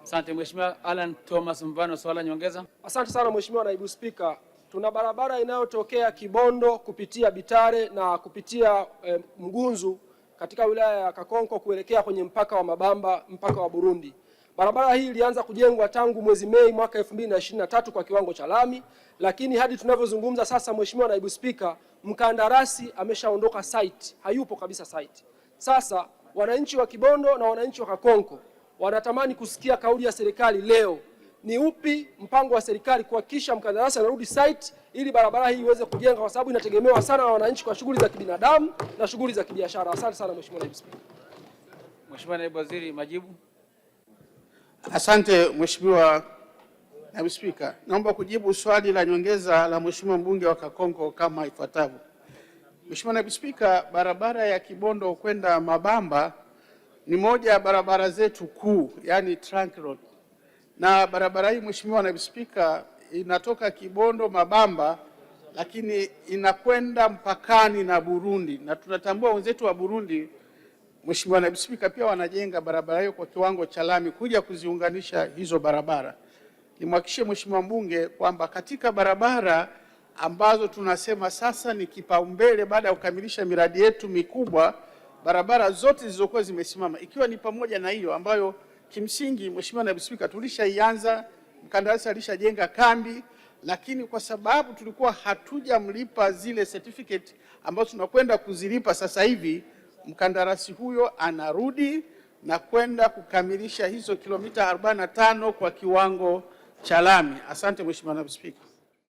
Asante Mheshimiwa Alan Thomas Mvano, swala nyongeza. Asante sana Mheshimiwa Naibu Spika. Tuna barabara inayotokea Kibondo kupitia Bitare na kupitia Mgunzu katika wilaya ya Kakonko kuelekea kwenye mpaka wa Mabamba, mpaka wa Burundi. Barabara hii ilianza kujengwa tangu mwezi Mei mwaka 2023 kwa kiwango cha lami, lakini hadi tunavyozungumza sasa, Mheshimiwa Naibu Spika, mkandarasi ameshaondoka site, hayupo kabisa site. Sasa wananchi wa Kibondo na wananchi wa Kakonko wanatamani kusikia kauli ya serikali leo. Ni upi mpango wa serikali kuhakikisha mkandarasi anarudi site ili barabara hii iweze kujenga, kwa sababu inategemewa sana na wananchi kwa shughuli za kibinadamu na shughuli za kibiashara. Asante sana Mheshimiwa Naibu Spika. Mheshimiwa Naibu Waziri, majibu. Asante Mheshimiwa Naibu Spika. Naomba kujibu swali la nyongeza la Mheshimiwa mbunge wa Kakonko kama ifuatavyo. Mheshimiwa Naibu Spika, barabara ya Kibondo kwenda Mabamba ni moja ya barabara zetu kuu, yani trunk road. Na barabara hii Mheshimiwa Naibu Spika inatoka Kibondo Mabamba, lakini inakwenda mpakani na Burundi, na tunatambua wenzetu wa Burundi Mheshimiwa Naibu Spika pia wanajenga barabara hiyo kwa kiwango cha lami kuja kuziunganisha hizo barabara. Nimhakikishie Mheshimiwa mbunge kwamba katika barabara ambazo tunasema sasa ni kipaumbele baada ya kukamilisha miradi yetu mikubwa, barabara zote zilizokuwa zimesimama ikiwa ni pamoja na hiyo ambayo kimsingi Mheshimiwa Naibu Spika tulishaianza, mkandarasi alishajenga kambi, lakini kwa sababu tulikuwa hatujamlipa zile certificate ambazo tunakwenda kuzilipa sasa hivi, mkandarasi huyo anarudi na kwenda kukamilisha hizo kilomita 45 kwa kiwango cha lami. Asante Mheshimiwa Naibu Spika.